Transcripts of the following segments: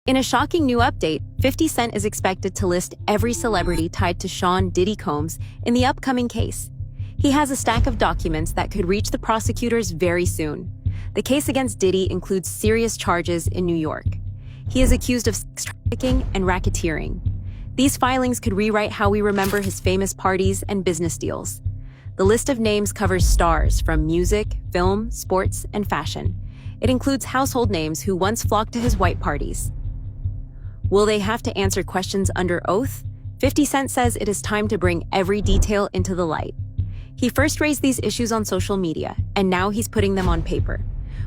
In a shocking new update, 50 Cent is expected to list every celebrity tied to Sean Diddy Combs in the upcoming case. He has a stack of documents that could reach the prosecutors very soon. The case against Diddy includes serious charges in New York. He is accused of sex trafficking and racketeering. These filings could rewrite how we remember his famous parties and business deals. The list of names covers stars from music, film, sports, and fashion. It includes household names who once flocked to his white parties. Will they have to answer questions under oath? 50 Cent says it is time to bring every detail into the light. He first raised these issues on social media, and now he's putting them on paper.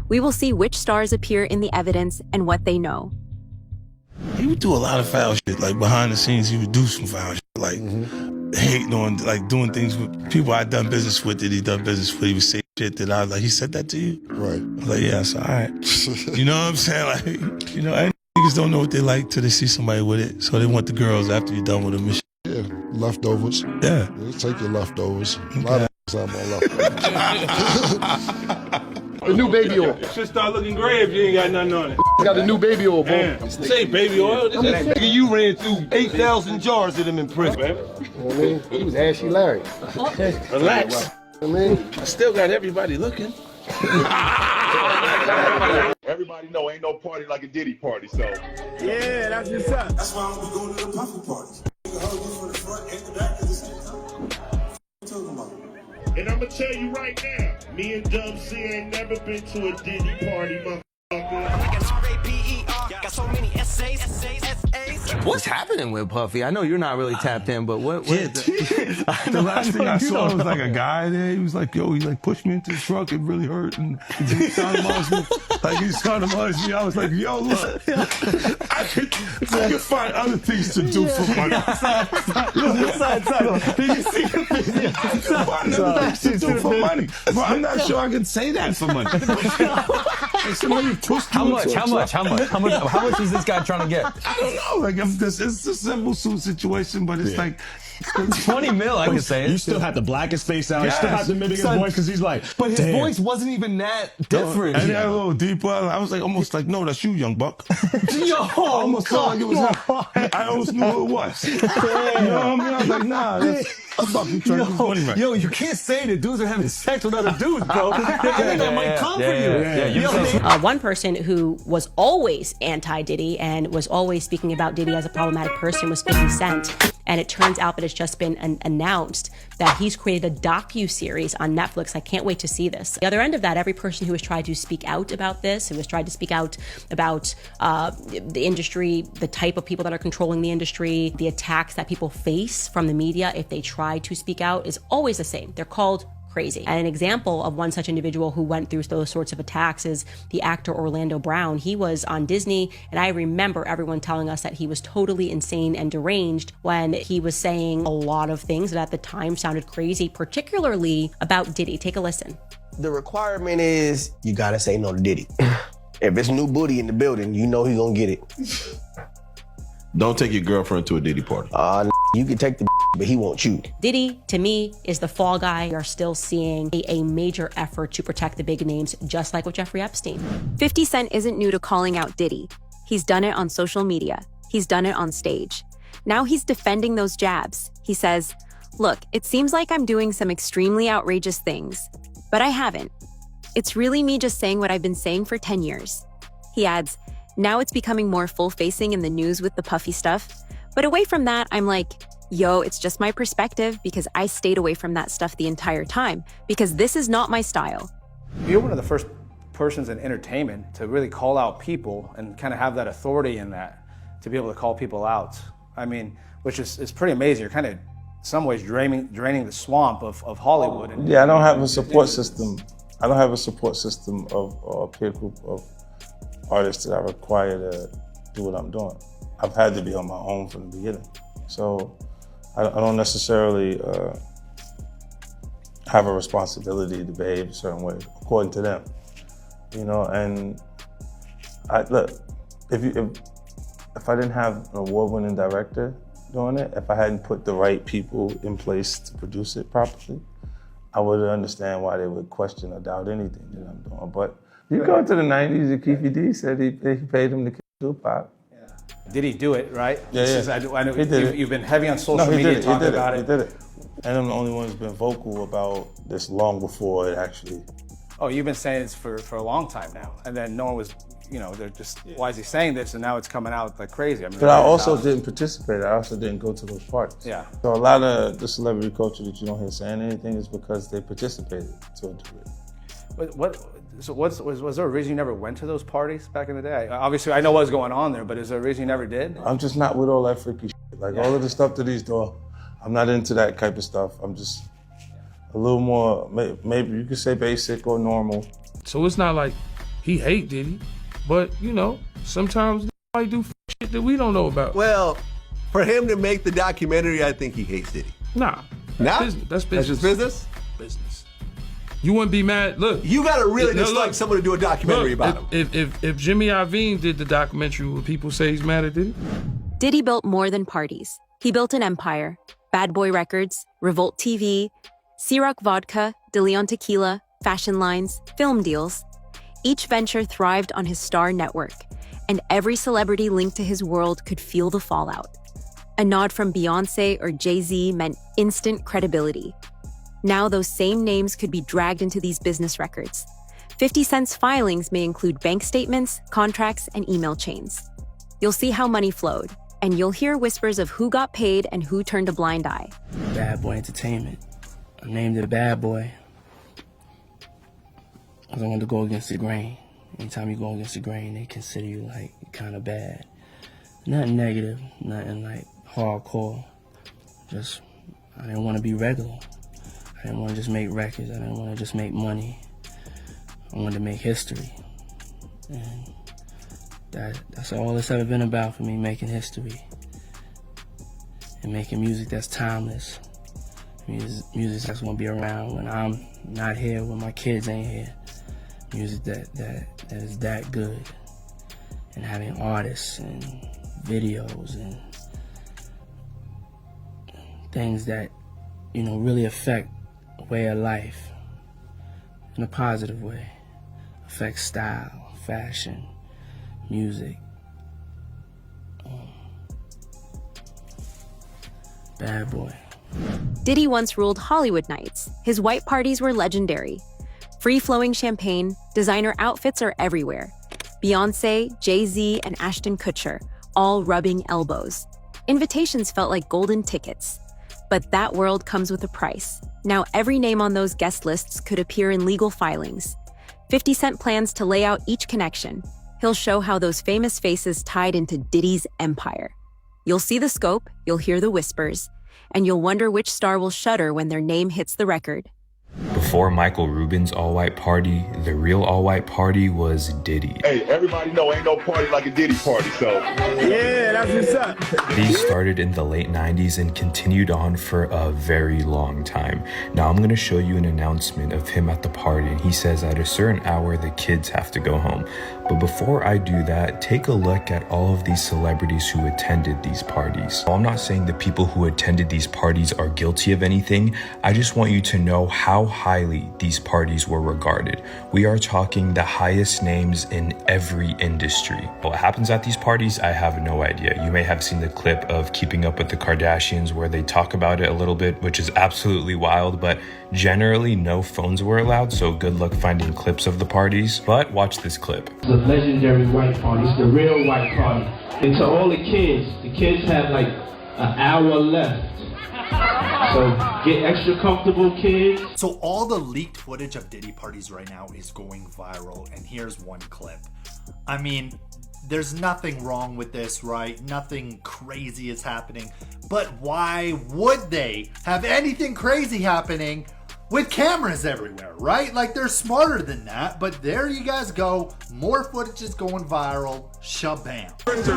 We will see which stars appear in the evidence and what they know. He would do a lot of foul shit. Like, behind the scenes, he would do some foul shit. Like, hating on, like, doing things with people I'd done business with that he done business with. He would say shit that I was like, he said that to you? Right. I was like, yeah, so all right. You know what I'm saying? Like, you know, and niggas don't know what they like till they see somebody with it. So they want the girls after you're done with them and shit. Yeah, leftovers. Yeah. Take your leftovers. A lot of on my leftovers. The new baby oil. It should start looking gray if you ain't got nothing on it. Got the new baby oil, bro. This ain't baby oil. Nigga, you ran through 8,000 jars of them in prison, man. You know what I mean? He was Ashy Larry. Relax. I mean, I still got everybody looking. Everybody know ain't no party like a Diddy party, so. Yeah, that's what's up. That's why we going to the puffy parties. Nigga hug you from the front and the back of the shit. Talking about. And I'ma tell you right now, me and Dub C ain't never been to a Diddy party, motherfucker. What's happening with Puffy? I know you're not really tapped in, but what is it? The last thing I saw was like a guy there. He was like, yo, he like pushed me into the truck. It really hurt. And he started me. Like, he started me. I was like, yo, look, I could find other things to do for money. Did you see the video? Find other things to do for money. But I'm not sure I can say that for money. Like, somebody pushed me into a truck. How much is this guy trying to get? I don't know. Like, it's a simple suit situation, but it's like 20 mil, I can say it. You still have the blackest face out. Yes. You still have to mimic his voice because he's like, but his damn. voice wasn't even that different. And a little deeper. I was like, almost like, no, that's you, young buck. Yo, I almost felt like it was him. I almost knew who it was. You know what I mean? I was like, nah, that's Buck. You trying to get money right. Yo, you can't say that dudes are having sex with other dudes, bro. That might come for you. One person who was always anti-Diddy and was always speaking about Diddy as a problematic person was 50 Cent. And it turns out that it's just been announced that he's created a docu-series on Netflix. I can't wait to see this. The other end of that, every person who has tried to speak out about this, who has tried to speak out about the industry, the type of people that are controlling the industry, the attacks that people face from the media if they try to speak out, is always the same. They're called crazy. And an example of one such individual who went through those sorts of attacks is the actor Orlando Brown. He was on Disney, and I remember everyone telling us that he was totally insane and deranged when he was saying a lot of things that at the time sounded crazy, particularly about Diddy. Take a listen. The requirement is you gotta say no to Diddy. If it's new booty in the building, you know he's gonna get it. Don't take your girlfriend to a Diddy party. You can take the but he won't you. Diddy, to me, is the fall guy. We are still seeing a major effort to protect the big names, just like with Jeffrey Epstein. 50 Cent isn't new to calling out Diddy. He's done it on social media. He's done it on stage. Now he's defending those jabs. He says, look, it seems like I'm doing some extremely outrageous things, but I haven't. It's really me just saying what I've been saying for 10 years. He adds, now it's becoming more full-facing in the news with the Puffy stuff. But away from that, I'm like, yo, it's just my perspective because I stayed away from that stuff the entire time because this is not my style. You're one of the first persons in entertainment to really call out people and kind of have that authority in that, to be able to call people out. I mean, which is pretty amazing. You're kind of, in some ways, draining the swamp of Hollywood. And yeah, I don't have a support system. I don't have a support system of a peer group of artists that I require to do what I'm doing. I've had to be on my own from the beginning. So I don't necessarily have a responsibility to behave a certain way, according to them. You know, and look, if I didn't have an award-winning director doing it, if I hadn't put the right people in place to produce it properly, I would understand why they would question or doubt anything that I'm doing. But you go to the 90s, and Keefy D said he paid him to kill Tupac. Did he do it, right? Yeah, I know he did it. you've been heavy on social No, he media did it. talking He did about it. it. He did it. And I'm the only one who's been vocal about this long before it actually. Oh, you've been saying this for a long time now, and then no one was, they're just, why is he saying this? And now it's coming out like crazy. But I also didn't participate. I also didn't go to those parties. Yeah. So a lot of the celebrity culture that you don't hear saying anything is because they participated to a degree. Was there a reason you never went to those parties back in the day? Obviously, I know what was going on there, but is there a reason you never did? I'm just not with all that freaky shit. Like all of the stuff that he's doing, I'm not into that type of stuff. I'm just a little more, maybe you could say basic or normal. So it's not like he hate Diddy, but sometimes he might do shit that we don't know about. Well, for him to make the documentary, I think he hates Diddy. Nah. That's business. That's just business? Business. You wouldn't be mad. Look. You gotta really dislike someone to do a documentary about him. If Jimmy Iovine did the documentary, would people say he's mad at Diddy? Diddy built more than parties. He built an empire. Bad Boy Records, Revolt TV, Ciroc Vodka, De Leon Tequila, fashion lines, film deals. Each venture thrived on his star network, and every celebrity linked to his world could feel the fallout. A nod from Beyoncé or Jay-Z meant instant credibility. Now those same names could be dragged into these business records. 50 Cent's filings may include bank statements, contracts, and email chains. You'll see how money flowed, and you'll hear whispers of who got paid and who turned a blind eye. Bad Boy Entertainment. I named it Bad Boy because I wanted to go against the grain. Anytime you go against the grain, they consider you like kind of bad. Nothing negative, nothing like hardcore. Just, I didn't want to be regular. I didn't want to just make records. I didn't want to just make money. I wanted to make history. And that's all it's ever been about for me, making history. And making music that's timeless. Music that's gonna be around when I'm not here, when my kids ain't here. Music that is that good. And having artists and videos and things that, really affect a way of life in a positive way. Affect style, fashion, music. Bad Boy. Diddy once ruled Hollywood nights. His white parties were legendary. Free-flowing champagne, designer outfits are everywhere. Beyoncé, Jay-Z, and Ashton Kutcher, all rubbing elbows. Invitations felt like golden tickets. But that world comes with a price. Now every name on those guest lists could appear in legal filings. 50 Cent plans to lay out each connection. He'll show how those famous faces tied into Diddy's empire. You'll see the scope, you'll hear the whispers, and you'll wonder which star will shudder when their name hits the record. Before Michael Rubin's all-white party, the real all-white party was Diddy. Hey, everybody know ain't no party like a Diddy party, so. Yeah, that's what's up. These started in the late 90s and continued on for a very long time. Now I'm gonna show you an announcement of him at the party, and he says at a certain hour the kids have to go home. But before I do that, take a look at all of these celebrities who attended these parties. I'm not saying the people who attended these parties are guilty of anything. I just want you to know how highly these parties were regarded. We are talking the highest names in every industry. What happens at these parties, I have no idea. You may have seen the clip of Keeping Up with the Kardashians where they talk about it a little bit, which is absolutely wild, but generally no phones were allowed, so good luck finding clips of the parties. But watch this clip. The legendary white party, it's the real white party. And to all the kids have like an hour left. So get extra comfortable, kids. So all the leaked footage of Diddy parties right now is going viral, and here's one clip. I mean, there's nothing wrong with this, right? Nothing crazy is happening. But why would they have anything crazy happening with cameras everywhere, right? Like, they're smarter than that, but there you guys go. More footage is going viral. Shabam. Give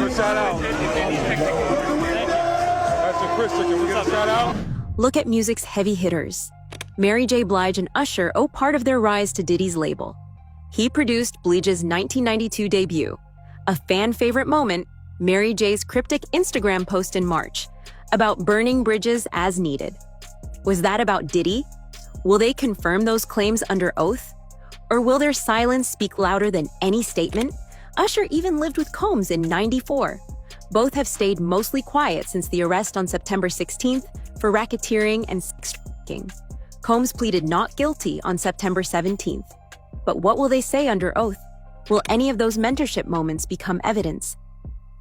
a shout out. That's a Christian. Can we get a shout out? Look at music's heavy hitters. Mary J. Blige and Usher owe part of their rise to Diddy's label. He produced Blige's 1992 debut. A fan-favorite moment, Mary J's cryptic Instagram post in March about burning bridges as needed. Was that about Diddy? Will they confirm those claims under oath? Or will their silence speak louder than any statement? Usher even lived with Combs in '94. Both have stayed mostly quiet since the arrest on September 16th for racketeering and sex trafficking. Combs pleaded not guilty on September 17th. But what will they say under oath? Will any of those mentorship moments become evidence?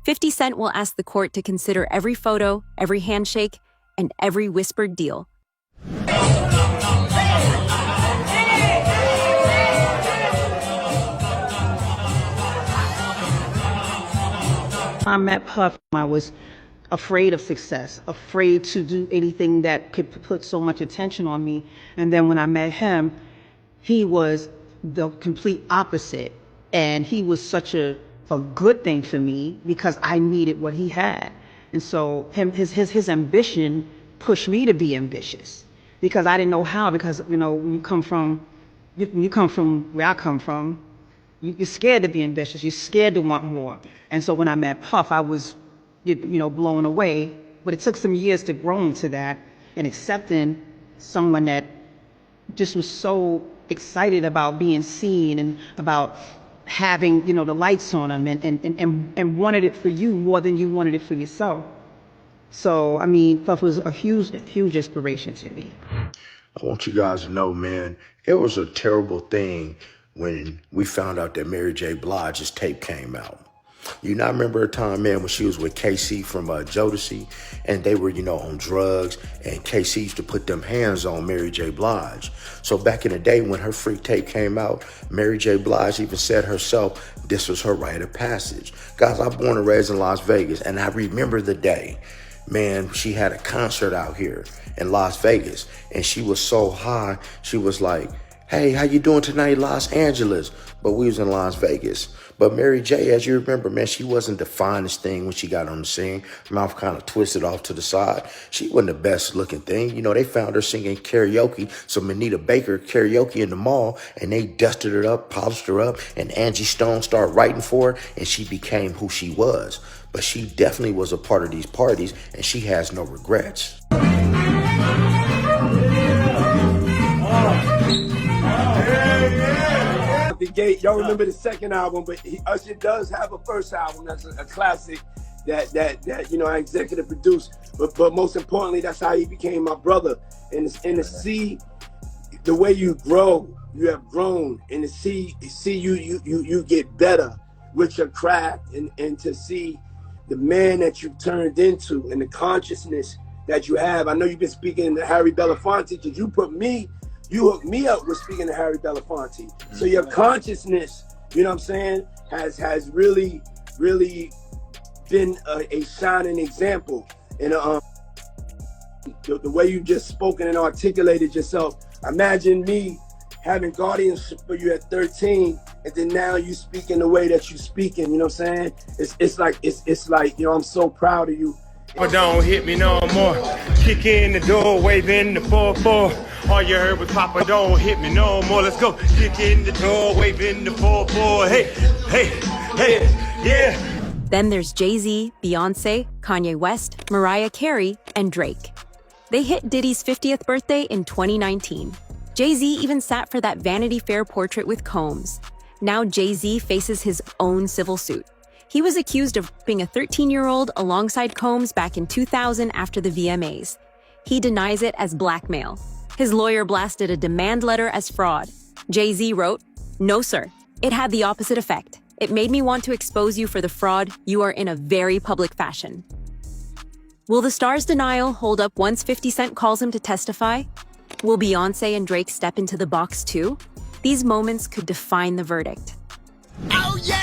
50 Cent will ask the court to consider every photo, every handshake, and every whispered deal. I met Puff, I was afraid of success, afraid to do anything that could put so much attention on me. And then when I met him, he was the complete opposite. And he was such a good thing for me because I needed what he had. And so his ambition pushed me to be ambitious because I didn't know how, because, you know, when you come from where I come from, you're scared to be ambitious. You're scared to want more. And so when I met Puff, I was, you know, blown away. But it took some years to grow into that and accepting someone that just was so excited about being seen and about having, you know, the lights on them and wanted it for you more than you wanted it for yourself. So, I mean, Puff was a huge inspiration to me. I want you guys to know, man, it was a terrible thing when we found out that Mary J. Blige's tape came out. You know, I remember a time, man, when she was with KC from Jodeci, and they were, you know, on drugs, and KC used to put them hands on Mary J. Blige. So back in the day when her freak tape came out, Mary J. Blige even said herself, this was her rite of passage. Guys, I'm born and raised in Las Vegas, and I remember the day, man, she had a concert out here in Las Vegas, and she was so high, she was like, hey, how you doing tonight, Los Angeles? But we was in Las Vegas. But Mary J., as you remember, man, she wasn't the finest thing when she got on the scene. Mouth kind of twisted off to the side. She wasn't the best looking thing. You know, they found her singing karaoke, some Anita Baker karaoke in the mall, and they dusted her up, polished her up, and Angie Stone started writing for her, and she became who she was. But she definitely was a part of these parties, and she has no regrets. The gate, y'all remember the second album, but Usher does have a first album that's a classic that you know I executive produced. But most importantly, that's how he became my brother. And to see the way you grow, you have grown, and to see you get better with your craft, and to see the man that you've turned into and the consciousness that you have. I know you've been speaking to Harry Belafonte because you hooked me up with speaking to Harry Belafonte. So your consciousness, you know what I'm saying, has really been a shining example. And the way you just spoken and articulated yourself. Imagine me having guardianship for you at 13, and then now you speaking the way that you speaking. You know what I'm saying? It's like you know, I'm so proud of you. But don't hit me no more. Kick in the door, waving the 4-4. All you heard was Papa, don't hit me no more. Let's go. Kick in the door, waving the 4-4. Hey, yeah. Then there's Jay-Z, Beyonce, Kanye West, Mariah Carey, and Drake. They hit Diddy's 50th birthday in 2019. Jay-Z even sat for that Vanity Fair portrait with Combs. Now Jay-Z faces his own civil suit. He was accused of raping a 13-year-old alongside Combs back in 2000 after the VMAs. He denies it as blackmail. His lawyer blasted a demand letter as fraud. Jay-Z wrote, "No, sir. It had the opposite effect. It made me want to expose you for the fraud you are in a very public fashion." Will the star's denial hold up once 50 Cent calls him to testify? Will Beyonce and Drake step into the box too? These moments could define the verdict. Oh yeah!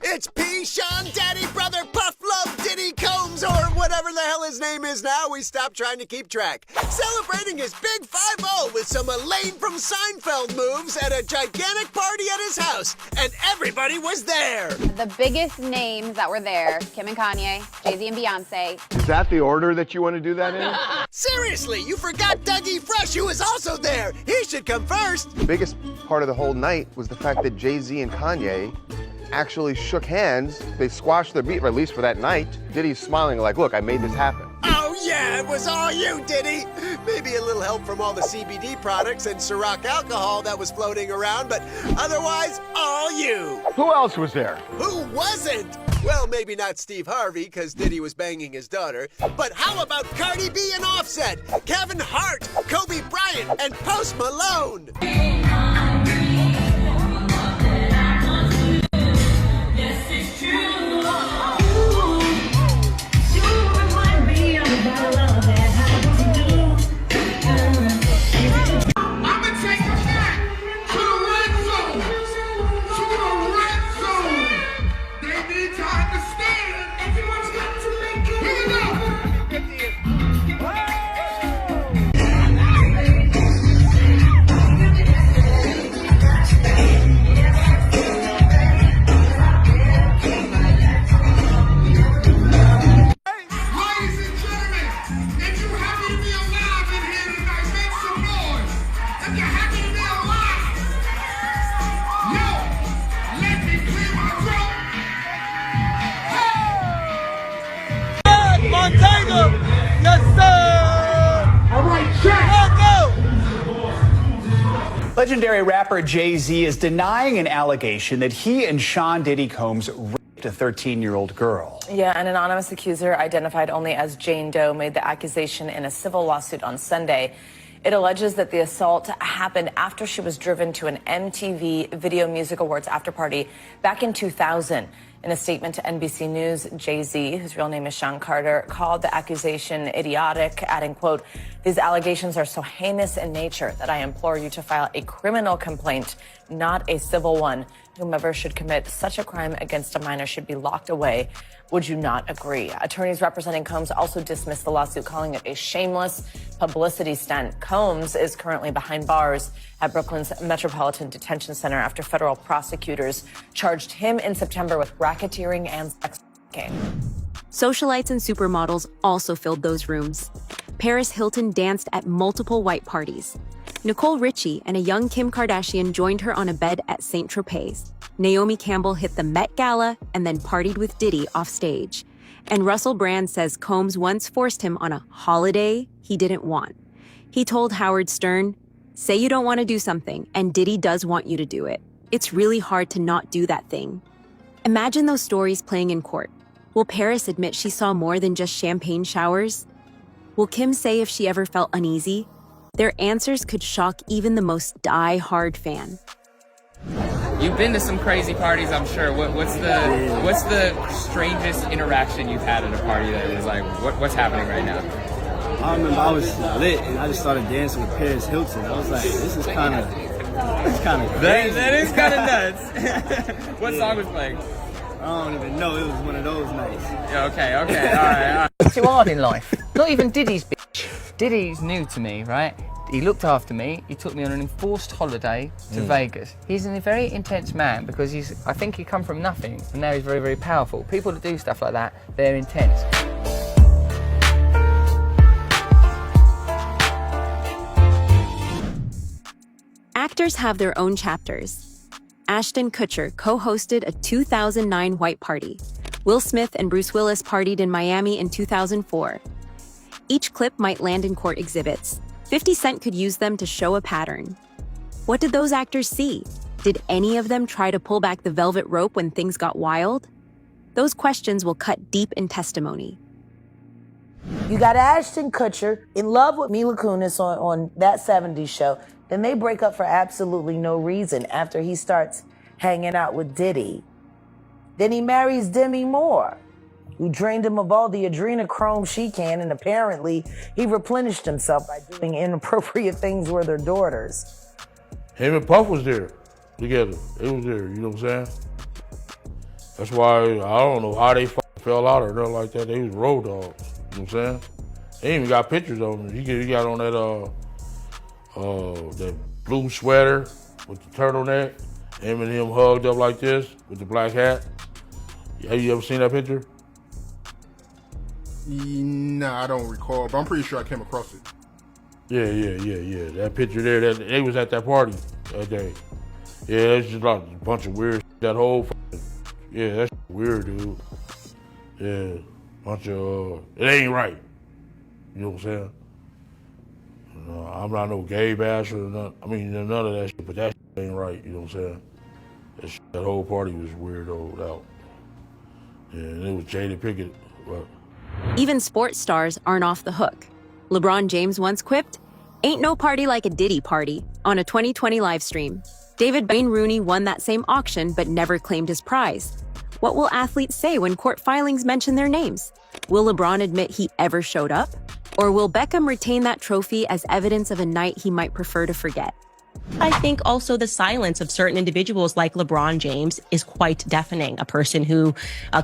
It's P. Sean, Daddy, Brother, Puff, Love, Diddy, Combs, or whatever the hell his name is now. We stopped trying to keep track. Celebrating his big 5-0 with some Elaine from Seinfeld moves at a gigantic party at his house. And everybody was there. The biggest names that were there, Kim and Kanye, Jay-Z and Beyonce. Is that the order that you want to do that in? Seriously, you forgot Dougie Fresh, who was also there. He should come first. The biggest part of the whole night was the fact that Jay-Z and Kanye actually shook hands. They squashed their beef, or at least for that night. Diddy's smiling like, look, I made this happen. Oh yeah! Yeah, it was all you, Diddy. Maybe a little help from all the CBD products and Ciroc alcohol that was floating around, but otherwise, all you. Who else was there? Who wasn't? Well, maybe not Steve Harvey, because Diddy was banging his daughter. But how about Cardi B and Offset, Kevin Hart, Kobe Bryant, and Post Malone? Legendary rapper Jay-Z is denying an allegation that he and Sean Diddy Combs raped a 13-year-old girl. Yeah, an anonymous accuser identified only as Jane Doe made the accusation in a civil lawsuit on Sunday. It alleges that the assault happened after she was driven to an MTV Video Music Awards afterparty back in 2000. In a statement to NBC News, Jay-Z, whose real name is Sean Carter, called the accusation idiotic, adding, quote, "These allegations are so heinous in nature that I implore you to file a criminal complaint, not a civil one. Whomever should commit such a crime against a minor should be locked away. Would you not agree?" Attorneys representing Combs also dismissed the lawsuit, calling it a shameless publicity stunt. Combs is currently behind bars at Brooklyn's Metropolitan Detention Center after federal prosecutors charged him in September with racketeering and sex trafficking. Socialites and supermodels also filled those rooms. Paris Hilton danced at multiple white parties. Nicole Richie and a young Kim Kardashian joined her on a bed at St. Tropez. Naomi Campbell hit the Met Gala and then partied with Diddy off stage. And Russell Brand says Combs once forced him on a holiday he didn't want. He told Howard Stern, "Say you don't want to do something, and Diddy does want you to do it. It's really hard to not do that thing." Imagine those stories playing in court. Will Paris admit she saw more than just champagne showers? Will Kim say if she ever felt uneasy? Their answers could shock even the most die-hard fan. You've been to some crazy parties, I'm sure. What's the strangest interaction you've had at a party that was like, what's happening right now? I remember I was lit and I just started dancing with Paris Hilton. I was like, this is kind of crazy. That is kind of nuts. What song was playing? I don't even know. It was one of those nights. Yeah, okay, all right. It's too hard in life. Not even Diddy's bitch. Diddy's new to me, right? He looked after me. He took me on an enforced holiday to Vegas. He's a very intense man because I think he come from nothing and now he's very, very powerful. People that do stuff like that, they're intense. Actors have their own chapters. Ashton Kutcher co-hosted a 2009 white party. Will Smith and Bruce Willis partied in Miami in 2004. Each clip might land in court exhibits. 50 Cent could use them to show a pattern. What did those actors see? Did any of them try to pull back the velvet rope when things got wild? Those questions will cut deep in testimony. You got Ashton Kutcher in love with Mila Kunis on that 70s show. Then they break up for absolutely no reason after he starts hanging out with Diddy. Then he marries Demi Moore, who drained him of all the adrenochrome she can, and apparently he replenished himself by doing inappropriate things with her daughters. Him and Puff was there together. It was there, you know what I'm saying? That's why I don't know how they fell out or nothing like that. They was road dogs, you know what I'm saying? They even got pictures of them. He got on that blue sweater with the turtleneck, him and him hugged up like this with the black hat. Have you ever seen that picture? No, I don't recall, but I'm pretty sure I came across it. Yeah. That picture there, they was at that party that day. Yeah, it's just like a bunch of weird shit. That whole that's weird, dude. Yeah, bunch of, it ain't right. You know You know what I'm saying? I'm not no gay basher or none. I mean, none of that shit, but that shit ain't right. You know what I'm saying? That whole party was weirdoed out. And it was Jada Pickett. But Even sports stars aren't off the hook. LeBron James once quipped, "Ain't no party like a Diddy party," on a 2020 live stream. David Wayne Rooney won that same auction but never claimed his prize. What will athletes say when court filings mention their names? Will LeBron admit he ever showed up? Or will Beckham retain that trophy as evidence of a night he might prefer to forget? I think also the silence of certain individuals like LeBron James is quite deafening. A person who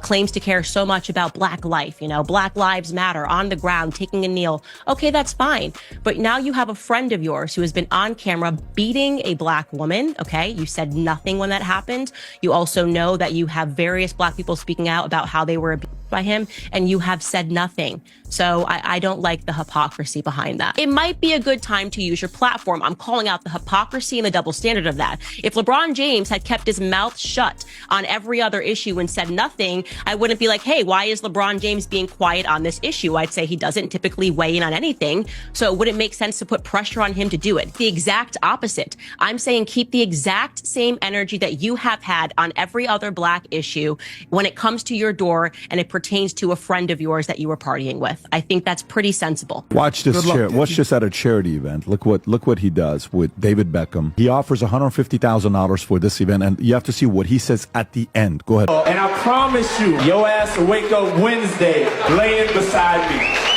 claims to care so much about Black life, Black Lives Matter, on the ground, taking a kneel. Okay, that's fine. But now you have a friend of yours who has been on camera beating a Black woman. Okay, you said nothing when that happened. You also know that you have various Black people speaking out about how they were abused by him, and you have said nothing. So I don't like the hypocrisy behind that. It might be a good time to use your platform. I'm calling out the hypocrisy and the double standard of that. If LeBron James had kept his mouth shut on every other issue and said nothing, I wouldn't be like, hey, why is LeBron James being quiet on this issue? I'd say he doesn't typically weigh in on anything. So it wouldn't make sense to put pressure on him to do it. The exact opposite. I'm saying keep the exact same energy that you have had on every other Black issue when it comes to your door and it pertains to a friend of yours that you were partying with. I think that's pretty sensible. Watch this at a charity event. Look what he does with David Beckham. He offers $150,000 for this event, and you have to see what he says at the end. Go ahead. And I promise you, your ass will wake up Wednesday laying beside me.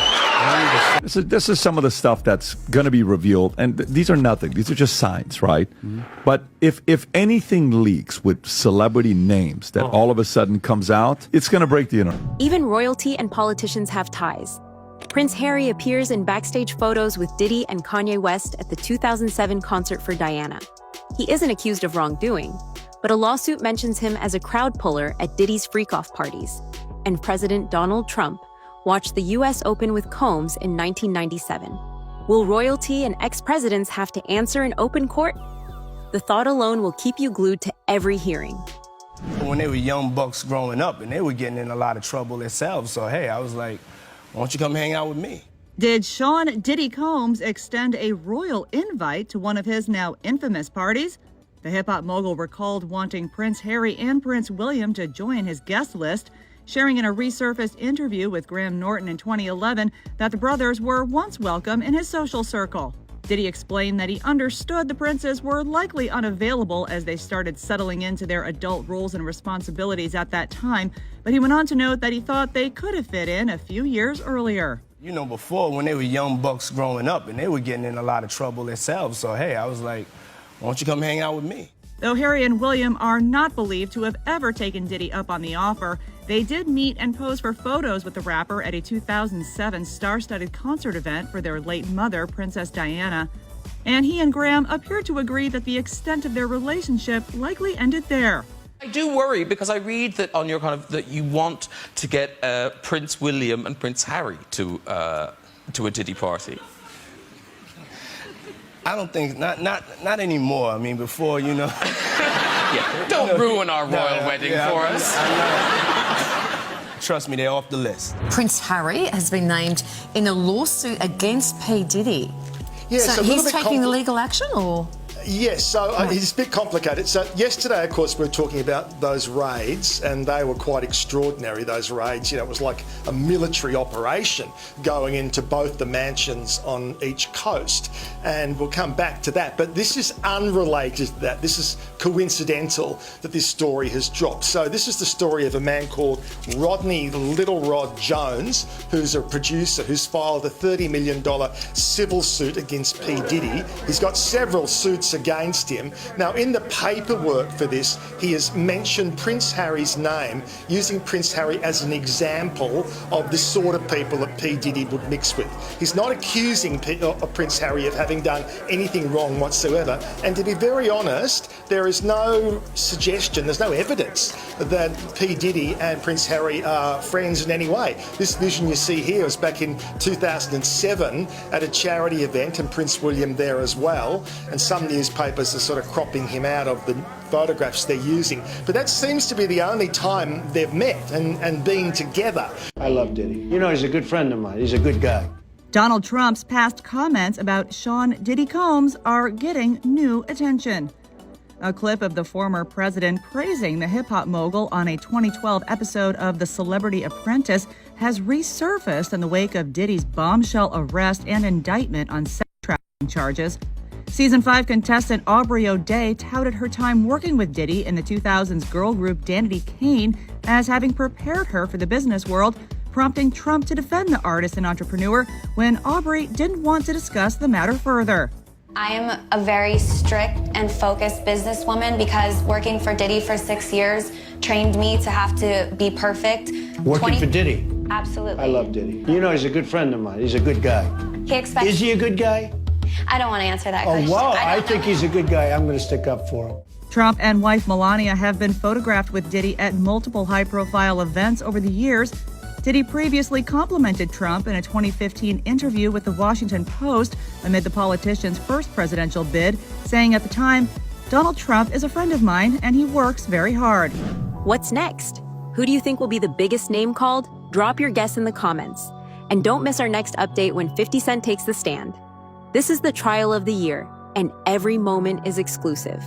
This is some of the stuff that's going to be revealed, and these are nothing. These are just signs, right? Mm-hmm. But if anything leaks with celebrity names that all of a sudden comes out, it's going to break the internet. Even royalty and politicians have ties. Prince Harry appears in backstage photos with Diddy and Kanye West at the 2007 concert for Diana. He isn't accused of wrongdoing, but a lawsuit mentions him as a crowd puller at Diddy's freak-off parties. And President Donald Trump watched the U.S. Open with Combs in 1997. Will royalty and ex-presidents have to answer in open court? The thought alone will keep you glued to every hearing. When they were young bucks growing up, and they were getting in a lot of trouble themselves, so hey, I was like, why don't you come hang out with me? Did Sean Diddy Combs extend a royal invite to one of his now infamous parties? The hip-hop mogul recalled wanting Prince Harry and Prince William to join his guest list, sharing in a resurfaced interview with Graham Norton in 2011 that the brothers were once welcome in his social circle. Diddy explained that he understood the princes were likely unavailable as they started settling into their adult roles and responsibilities at that time, but he went on to note that he thought they could have fit in a few years earlier. Before, when they were young bucks growing up, and they were getting in a lot of trouble themselves, so hey, I was like, why don't you come hang out with me? Though Harry and William are not believed to have ever taken Diddy up on the offer, they did meet and pose for photos with the rapper at a 2007 star-studded concert event for their late mother, Princess Diana. And he and Graham appear to agree that the extent of their relationship likely ended there. I do worry because I read that on your that you want to get Prince William and Prince Harry to a Diddy party. I don't think, not anymore. I mean, before, Yeah, don't ruin our royal wedding for us. Trust me, they're off the list. Prince Harry has been named in a lawsuit against P. Diddy. Yeah, so he's taking the legal action, or? Yes, so it's a bit complicated. So yesterday, of course, we were talking about those raids, and they were quite extraordinary, those raids. It was like a military operation going into both the mansions on each coast. And we'll come back to that. But this is unrelated to that. This is coincidental that this story has dropped. So this is the story of a man called Rodney Little Rod Jones, who's a producer who's filed a $30 million civil suit against P. Diddy. He's got several suits against him. Now, in the paperwork for this, he has mentioned Prince Harry's name, using Prince Harry as an example of the sort of people that P. Diddy would mix with. He's not accusing Prince Harry of having done anything wrong whatsoever. And to be very honest, there is no suggestion, there's no evidence that P. Diddy and Prince Harry are friends in any way. This vision you see here was back in 2007 at a charity event, and Prince William there as well. And some newspapers are sort of cropping him out of the photographs they're using. But that seems to be the only time they've met and been together. I love Diddy. He's a good friend of mine. He's a good guy. Donald Trump's past comments about Sean Diddy Combs are getting new attention. A clip of the former president praising the hip-hop mogul on a 2012 episode of The Celebrity Apprentice has resurfaced in the wake of Diddy's bombshell arrest and indictment on sex trafficking charges. Season 5 contestant Aubrey O'Day touted her time working with Diddy in the 2000s girl group Danity Kane as having prepared her for the business world, prompting Trump to defend the artist and entrepreneur when Aubrey didn't want to discuss the matter further. I am a very strict and focused businesswoman because working for Diddy for 6 years trained me to have to be perfect. Working for Diddy? Absolutely. I love Diddy. You know, he's a good friend of mine. He's a good guy. He expects. Is he a good guy? I don't want to answer that question. Oh, wow. I think he's a good guy. I'm going to stick up for him. Trump and wife Melania have been photographed with Diddy at multiple high-profile events over the years. Diddy previously complimented Trump in a 2015 interview with the Washington Post amid the politician's first presidential bid, saying at the time, "Donald Trump is a friend of mine and he works very hard." What's next? Who do you think will be the biggest name called? Drop your guess in the comments. And don't miss our next update when 50 Cent takes the stand. This is the trial of the year, and every moment is exclusive.